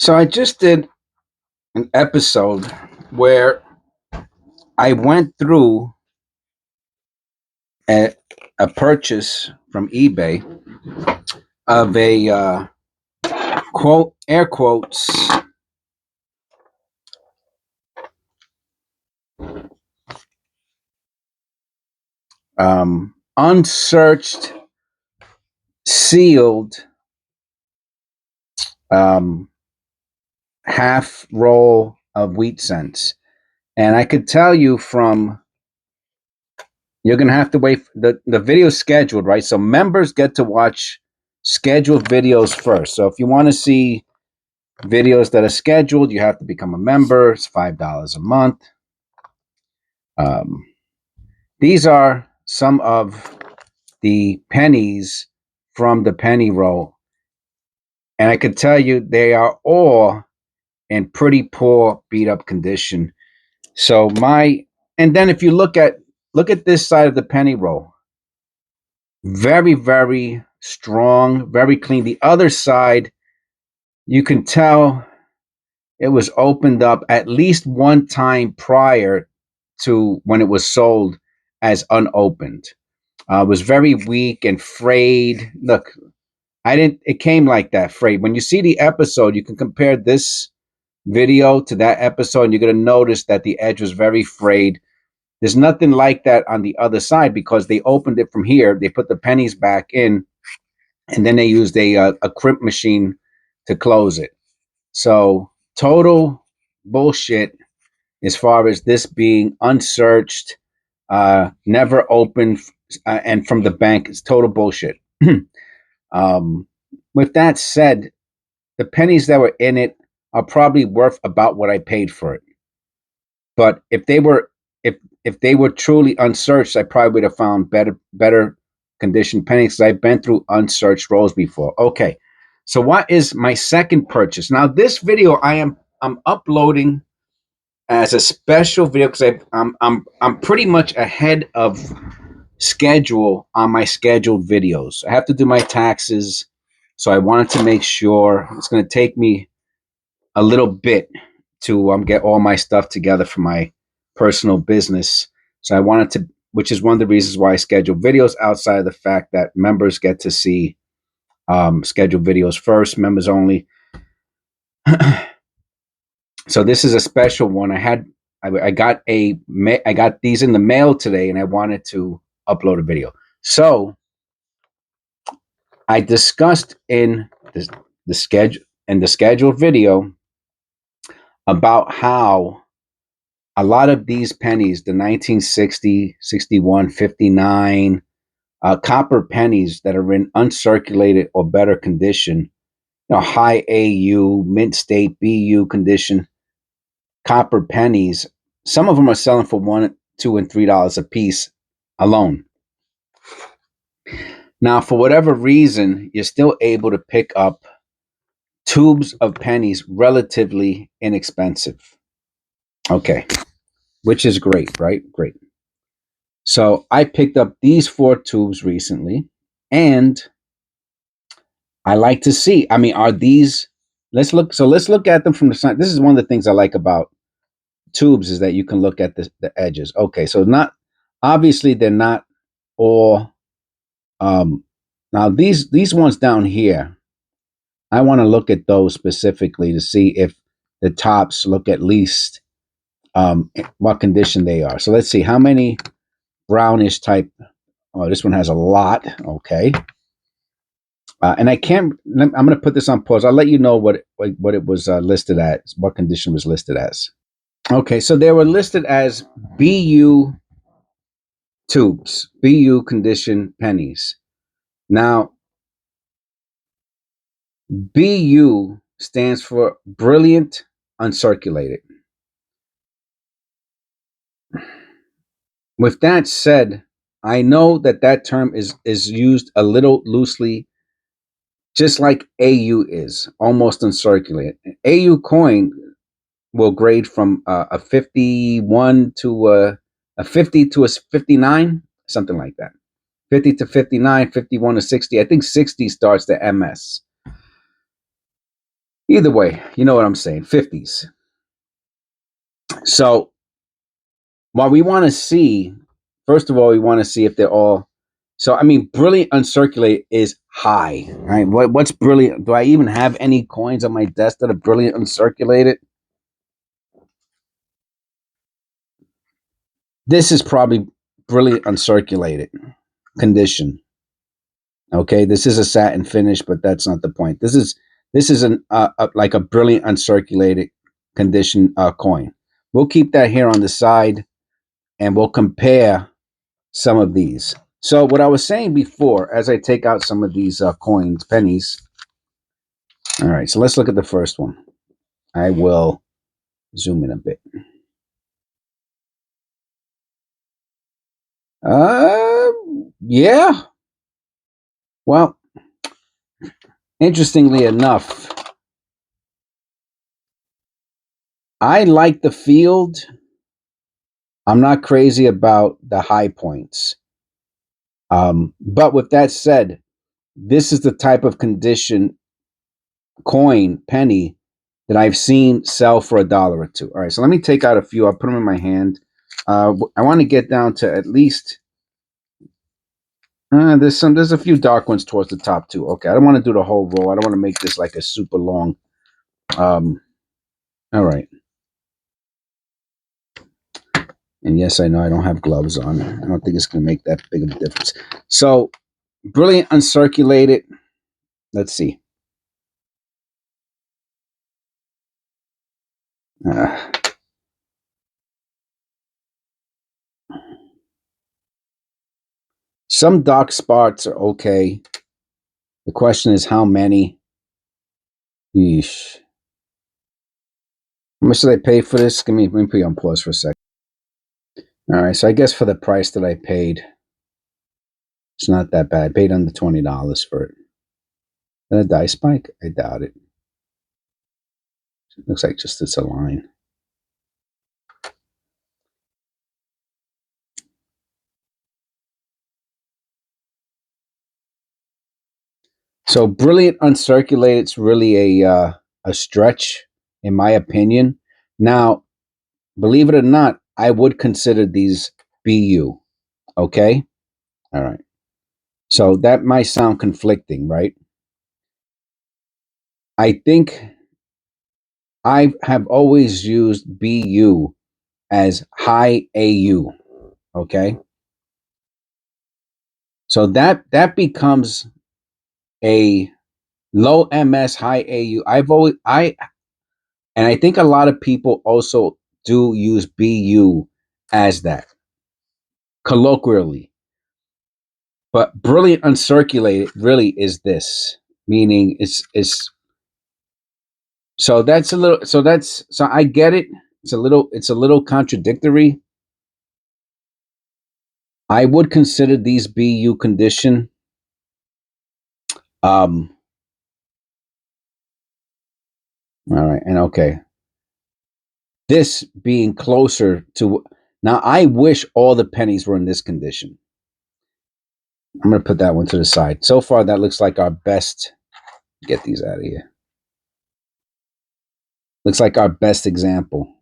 So I just did an episode where I went through a, a purchase from eBay of a quote, air quotes, unsearched, sealed, half roll of wheat cents. And I could tell you you're going to have to wait. The video is scheduled, right? So members get to watch scheduled videos first. So if you want to see videos that are scheduled, you have to become a member. It's $5 a month. These are some of the pennies from the penny roll. And I could tell you they are all in pretty poor, beat up condition. So and then if you look at this side of the penny roll, very, very strong, very clean. The other side, you can tell it was opened up at least one time prior to when it was sold as unopened. It was very weak and frayed. Look, it came like that, frayed. When you see the episode, you can compare this video to that episode, and you're going to notice that the edge was very frayed. There's nothing like that on the other side because they opened it from here. They put the pennies back in, and then they used a crimp machine to close it. So total bullshit as far as this being unsearched, never opened, and from the bank. It's total bullshit. With that said, the pennies that were in it are probably worth about what I paid for it. But if they were truly unsearched, I probably would have found better conditioned pennies, because I've been through unsearched rolls before. Okay, so what is my second purchase? Now this video I'm uploading as a special video because I'm pretty much ahead of schedule on my scheduled videos. I have to do my taxes, so I wanted to make sure. It's going to take me a little bit to get all my stuff together for my personal business. So I wanted to, which is one of the reasons why I schedule videos outside of the fact that members get to see scheduled videos first, members only. So this is a special one. I got these in the mail today, and I wanted to upload a video. So I discussed in the scheduled video about how a lot of these pennies, the 1960, 61, 59 copper pennies that are in uncirculated or better condition, high AU, mint state BU condition, copper pennies, some of them are selling for $1, $2, and $3 a piece alone. Now, for whatever reason, you're still able to pick up tubes of pennies relatively inexpensive. Okay, which is great, right? Great. So I picked up these 4 tubes recently, and I like to see, are these, let's look at them from the side. This is one of the things I like about tubes, is that you can look at the edges. Okay, so obviously they're not all, now these ones down here, I want to look at those specifically to see if the tops look at least what condition they are. So let's see how many brownish type. Oh, this one has a lot. Okay. And I'm going to put this on pause. I'll let you know what it was listed as, what condition was listed as. Okay, so they were listed as BU tubes, BU condition pennies. Now, BU stands for brilliant uncirculated. With that said, I know that term is used a little loosely, just like AU is, almost uncirculated. An AU coin will grade from a 51 to a 50 to a 59, something like that. 50 to 59, 51 to 60. I think 60 starts the MS. Either way, you know what I'm saying, 50s. So what we want to see, first of all, we want to see if they're all, so I mean, brilliant uncirculated is high, right? What's brilliant? Do I even have any coins on my desk that are brilliant uncirculated? This is probably brilliant uncirculated condition. Okay, this is a satin finish, but that's not the point. This is an like a brilliant uncirculated condition coin. We'll keep that here on the side, and we'll compare some of these. So what I was saying before, as I take out some of these coins, pennies. All right, so let's look at the first one. I will zoom in a bit. Yeah. Well, interestingly enough, I like the field. I'm not crazy about the high points. But with that said, this is the type of condition coin, penny, that I've seen sell for $1 or $2. All right, so let me take out a few. I'll put them in my hand. I want to get down to at least. There's a few dark ones towards the top too. Okay, I don't want to do the whole row. I don't want to make this like a super long. All right. And yes, I know I don't have gloves on. I don't think it's going to make that big of a difference. So, brilliant uncirculated. Let's see. Some dark spots are okay. The question is how many. Yeesh. How much did I pay for this? Let me put you on pause for a second. All right, so I guess for the price that I paid, it's not that bad. I paid under $20 for it. Is that a die spike? I doubt it. It looks like just it's a line. So brilliant uncirculated is really a stretch, in my opinion. Now, believe it or not, I would consider these BU. Okay? All right. So that might sound conflicting, right? I think I have always used BU as high AU. Okay? So that becomes a low MS, high AU. And I think a lot of people also do use BU as that colloquially. But brilliant uncirculated really is this, meaning it's so that's a little so I get it. It's a little contradictory. I would consider these BU condition. All right, and okay. This being closer to now, I wish all the pennies were in this condition. I'm going to put that one to the side. So far, that looks like our best. Get these out of here. Looks like our best example.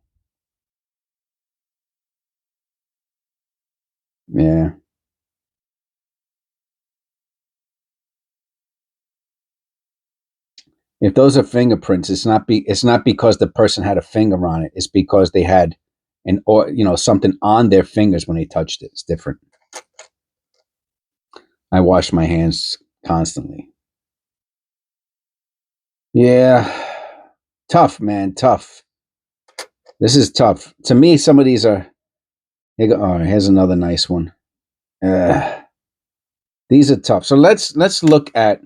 Yeah. If those are fingerprints, it's not because the person had a finger on it. It's because they had something on their fingers when they touched it. It's different. I wash my hands constantly. Yeah. Tough, man. Tough. This is tough. To me, some of these are. Oh, here's another nice one. These are tough. So let's look at.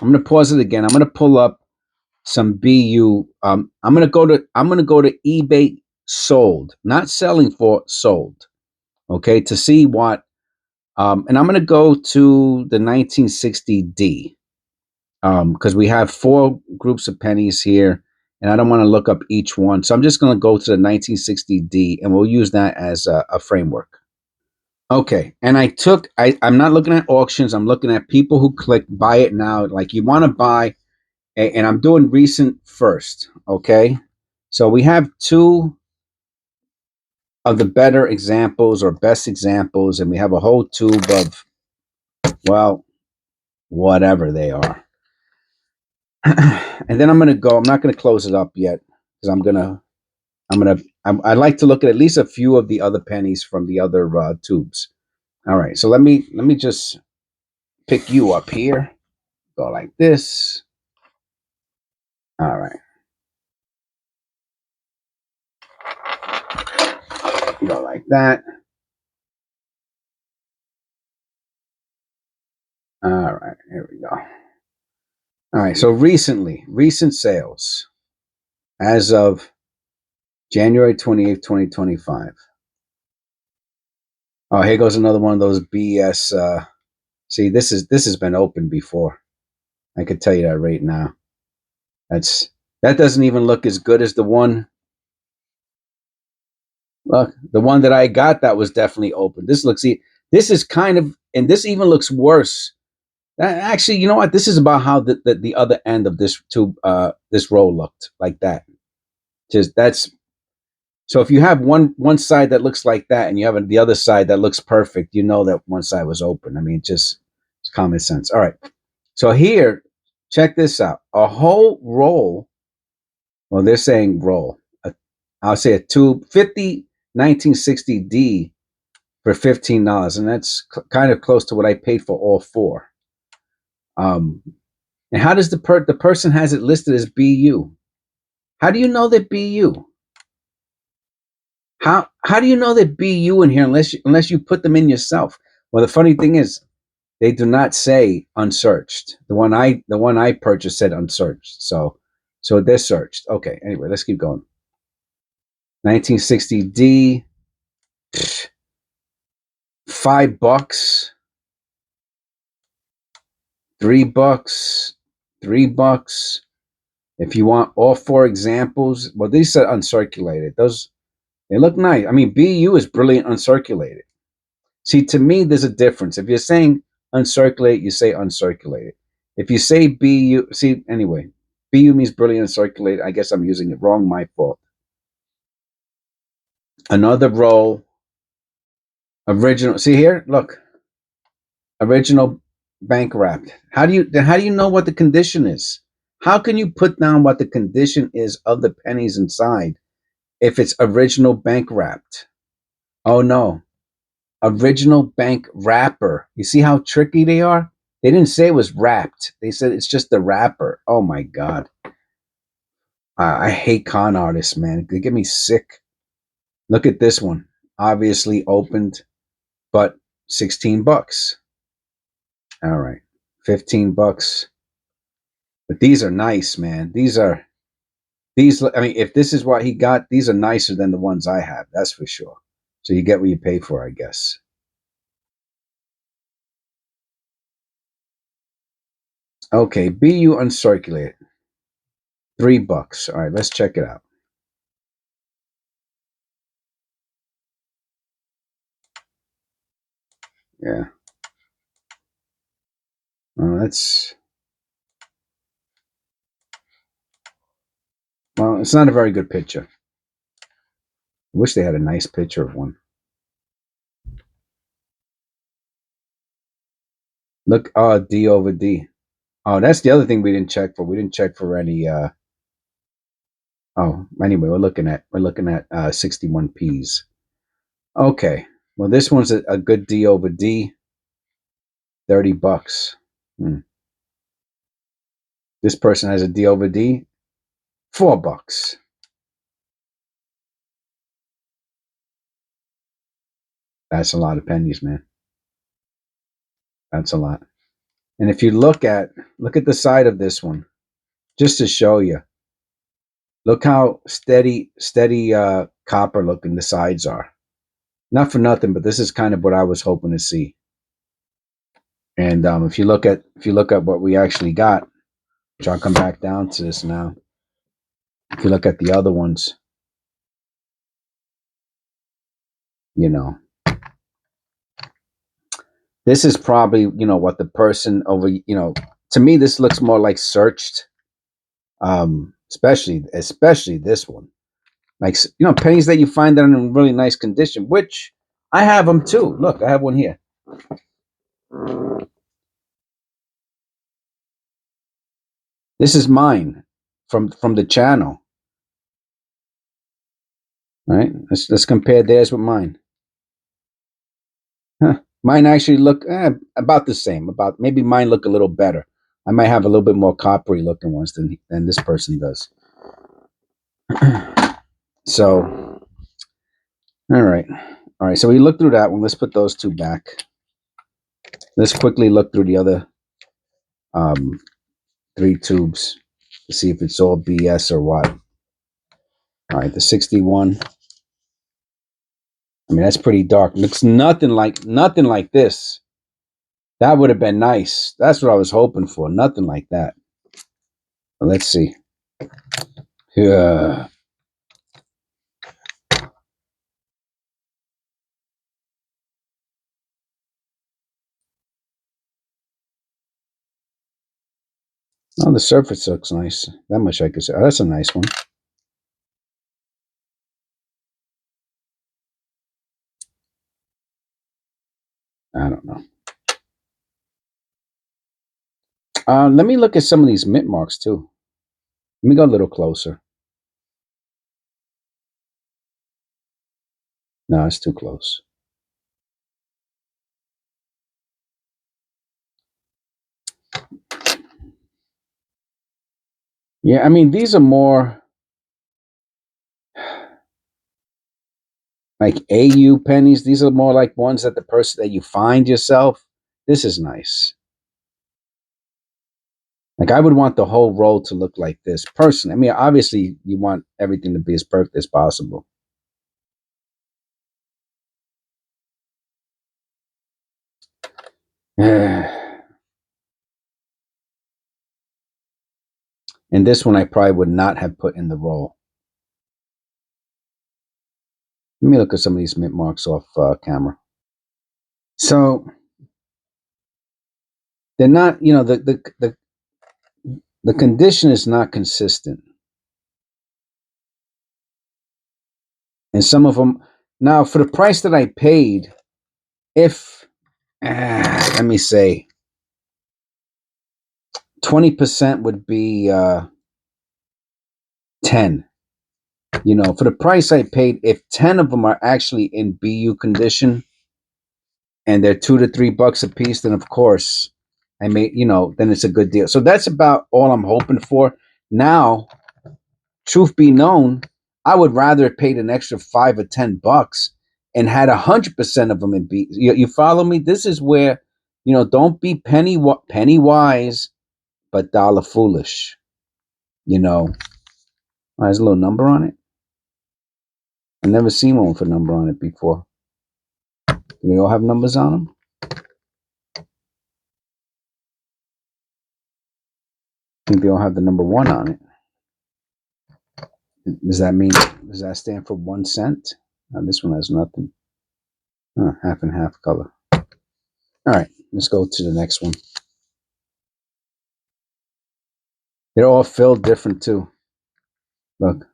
I'm going to pause it again. I'm going to pull up some BU. I'm going to go to eBay sold, not selling for, sold. Okay, to see what. And I'm going to go to the 1960D because we have 4 groups of pennies here, and I don't want to look up each one. So I'm just going to go to the 1960D, and we'll use that as a framework. Okay, and I'm not looking at auctions. I'm looking at people who click buy it now. Like you want to buy And I'm doing recent first. Okay, so we have two of the better examples or best examples, and we have a whole tube of, well, whatever they are. And then I'm not gonna close it up yet because I'd like to look at least a few of the other pennies from the other tubes. All right, so let me just pick you up here. Go like this. All right. Go like that. All right, here we go. All right, so recent sales as of January 28th, 2025. Oh, here goes another one of those BS. See, this has been opened before. I could tell you that right now. That doesn't even look as good as the one. Look, the one that I got that was definitely open. This is kind of, and this even looks worse. Actually, you know what? This is about how the other end of this tube, this roll looked like that. Just that's so. If you have one side that looks like that, and you have the other side that looks perfect, you know that one side was open. I mean, it's common sense. All right. So here, check this out. A whole roll. Well, they're saying roll. I'll say a tube 1960D for $15, and that's kind of close to what I paid for all four. And how does the person has it listed as BU? How do you know that BU? How do you know that BU in here unless you put them in yourself? Well, the funny thing is, they do not say unsearched. The one I purchased said unsearched. So they're searched. Okay. Anyway, let's keep going. 1960D, $5, $3, $3. If you want all four examples, well, these are uncirculated. They look nice. I mean, BU is brilliant uncirculated. See, to me, there's a difference. If you're saying uncirculated, you say uncirculated. If you say BU, see, anyway, BU means brilliant uncirculated. I guess I'm using it wrong. My fault. Another roll. Original. See here, look. Original bank wrapped. How do you know what the condition is? How can you put down what the condition is of the pennies inside if it's original bank wrapped? Oh no. Original bank wrapper. You see how tricky they are? They didn't say it was wrapped. They said it's just the wrapper. Oh my God. I hate con artists, man. They get me sick. Look at this one. Obviously opened, but $16. All right. $15. But these are nice, man. I mean, if this is what he got, these are nicer than the ones I have. That's for sure. So you get what you pay for, I guess. Okay, BU uncirculated. $3. All right, let's check it out. Yeah. It's not a very good picture. I wish they had a nice picture of one. Look, D over D. Oh, that's the other thing we didn't check for. We didn't check for any. Anyway, we're looking at 61 P's. Okay, well, this one's a good D over D. $30. This person has a D over D. $4. That's a lot of pennies, man. That's a lot. And if you look at the side of this one, just to show you, look how steady copper looking the sides are. Not for nothing, but this is kind of what I was hoping to see. And if you look at what we actually got, which I'll come back down to this now. If you look at the other ones, you know, this is probably, what the person over, to me, this looks more like searched. Especially this one. Like, pennies that you find that are in really nice condition, which I have them too. Look, I have one here. This is mine from the channel. All right, let's compare theirs with mine. Huh. Mine actually look about the same. About maybe mine look a little better. I might have a little bit more coppery looking ones than this person does. So, all right. So we looked through that one. Let's put those two back. Let's quickly look through the other 3 tubes to see if it's all BS or what. All right, the 61. I mean, that's pretty dark. Looks nothing like this. That would have been nice. That's what I was hoping for. Nothing like that. But let's see. Yeah. Oh, the surface looks nice. That much I could say. Oh, that's a nice one. I don't know. Let me look at some of these mint marks too. Let me go a little closer. No, it's too close. Yeah, I mean, these are more like AU pennies. These are more like ones that that you find yourself. This is nice. Like, I would want the whole roll to look like this. Personally, I mean, obviously, you want everything to be as perfect as possible. And this one I probably would not have put in the roll. Let me look at some of these mint marks off camera. So they're not, the condition is not consistent. And some of them, now for the price that I paid, if, let me say, 20% would be 10. For the price I paid, if 10 of them are actually in BU condition and they're $2 to $3 a piece, then of course I may, then it's a good deal. So that's about all I'm hoping for. Now, truth be known, I would rather have paid an extra $5 or $10 and had 100% of them in B. You follow me? This is where, don't be penny wise, but dollar foolish. There's a little number on it. I've never seen one with a number on it before. Do they all have numbers on them? I think they all have the number 1 on it. Does that stand for 1 cent? This one has nothing. Half and half color. All right, let's go to the next one. They're all filled different too. Look,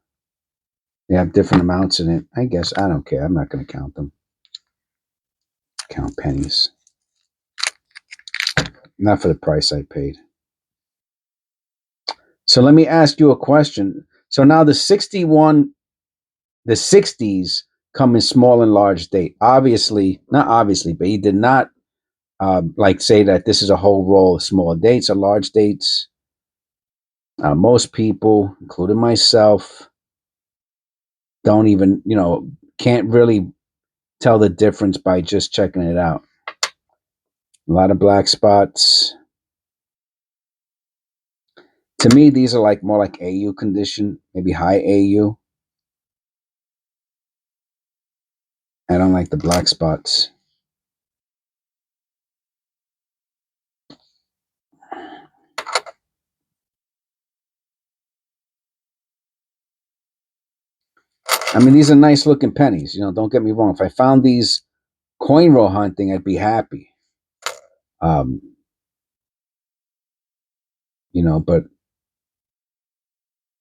they have different amounts in it. I guess I don't care. I'm not going to count them. Count pennies. Not for the price I paid. So let me ask you a question. So now the 60s come in small and large date. Obviously, not obviously, but he did not say that this is a whole roll of small dates or large dates. Most people, including myself, don't even, can't really tell the difference by just checking it out. A lot of black spots. To me, these are more like AU condition, maybe high AU. I don't like the black spots. I mean, these are nice looking pennies. Don't get me wrong. If I found these coin roll hunting, I'd be happy. But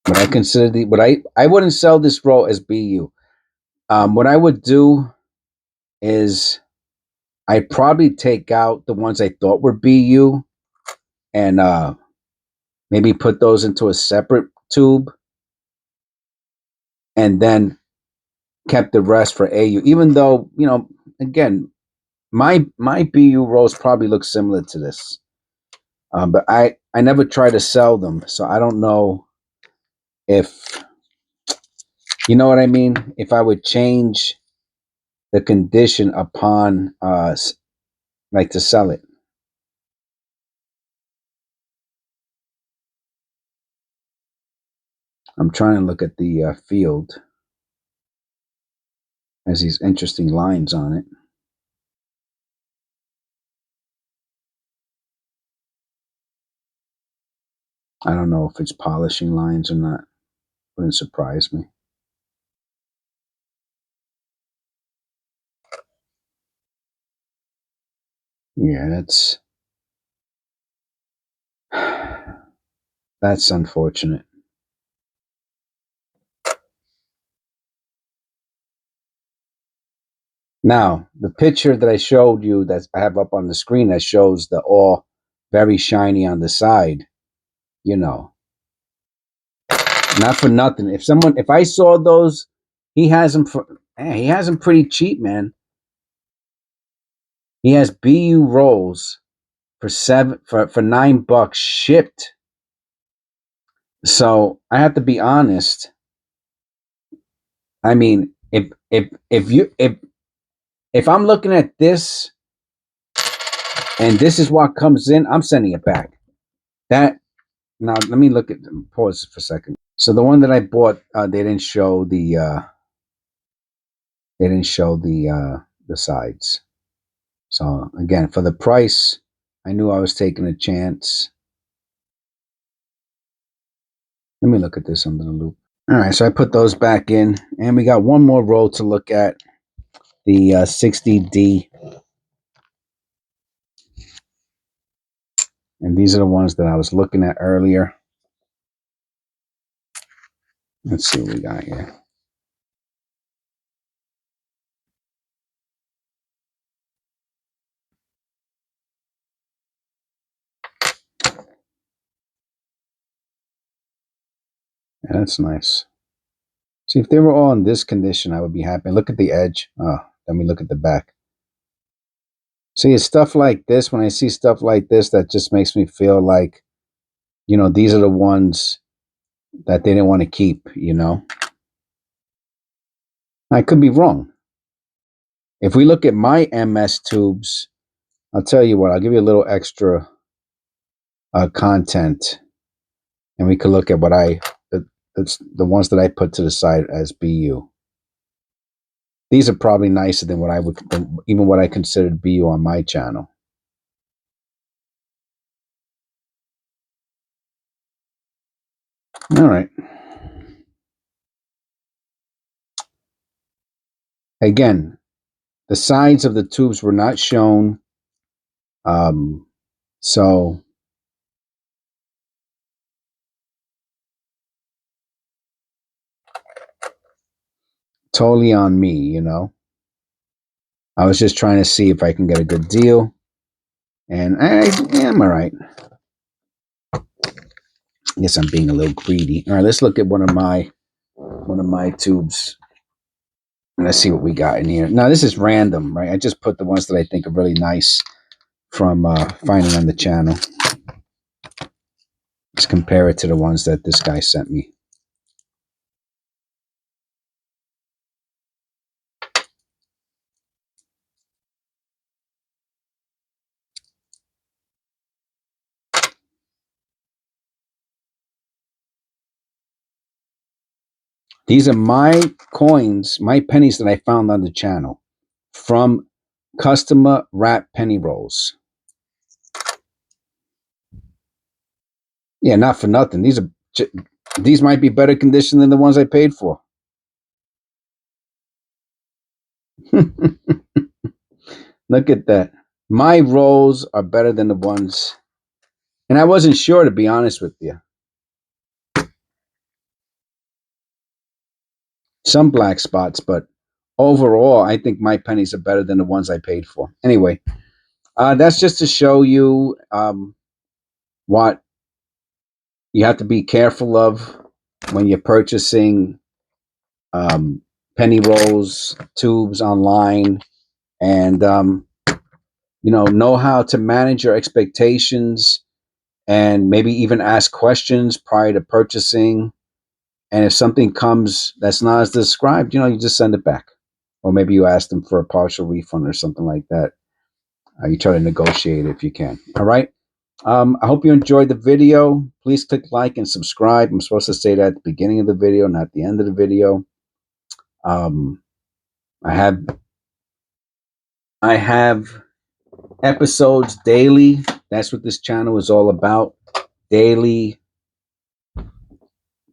But I consider I wouldn't sell this roll as BU. What I would do is I'd probably take out the ones I thought were BU and maybe put those into a separate tube, and then kept the rest for AU. Even though, again, my BU rolls probably look similar to this, but I never try to sell them, so I don't know if you know what I mean. If I would change the condition upon like to sell it. I'm trying to look at the field. Has these interesting lines on it. I don't know if it's polishing lines or not. Wouldn't surprise me. Yeah, that's unfortunate. Now, the picture that I showed you that I have up on the screen that shows the all very shiny on the side, you know, not for nothing. If I saw those, he has them he has them pretty cheap, man. He has BU rolls for $9 shipped. So I have to be honest. I mean, if I'm looking at this and this is what comes in, I'm sending it back. That now let me look at pause for a second. So the one that I bought, they didn't show the sides. So again, for the price, I knew I was taking a chance. Let me look at this under the loop. All right, so I put those back in, and we got one more roll to look at, the 60D. And these are the ones that I was looking at earlier. Let's see what we got here. Yeah, that's nice. See, if they were all in this condition, I would be happy. Look at the edge. Oh, let me look at the back. See, it's stuff like this. When I see stuff like this, that just makes me feel like, these are the ones that they didn't want to keep, I could be wrong. If we look at my MS tubes, I'll tell you what, I'll give you a little extra content, and we could look at the ones that I put to the side as BU. These are probably nicer than even what I considered BU on my channel. All right. Again, the sides of the tubes were not shown. So totally on me, I was just trying to see if I can get a good deal. And I'm all right. I guess I'm being a little greedy. All right, let's look at one of my tubes. And let's see what we got in here. Now, this is random, right? I just put the ones that I think are really nice from finding on the channel. Let's compare it to the ones that this guy sent me. These are my coins, my pennies that I found on the channel from customer wrap penny rolls. Yeah, not for nothing. These might be better condition than the ones I paid for. Look at that. My rolls are better than the ones. And I wasn't sure, to be honest with you. some black spots, but overall, I think my pennies are better than the ones I paid for. Anyway, that's just to show you what you have to be careful of when you're purchasing penny rolls, tubes online, and know how to manage your expectations, and maybe even ask questions prior to purchasing. And if something comes that's not as described, you just send it back, or maybe you ask them for a partial refund or something like that. You try to negotiate if you can. All right. I hope you enjoyed the video. Please click like and subscribe. I'm supposed to say that at the beginning of the video, not the end of the video. Um, I have I have episodes daily. That's what this channel is all about. Daily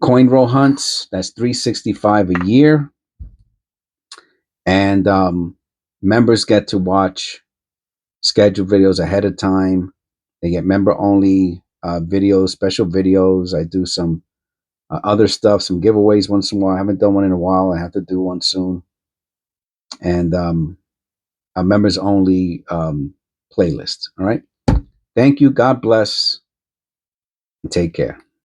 coin roll hunts. That's 365 a year, and members get to watch scheduled videos ahead of time. They get member only videos, special videos. I do some other stuff, some giveaways once in a while. I haven't done one in a while. I have to do one soon. And a members only playlist. All right. Thank you. God bless. And take care.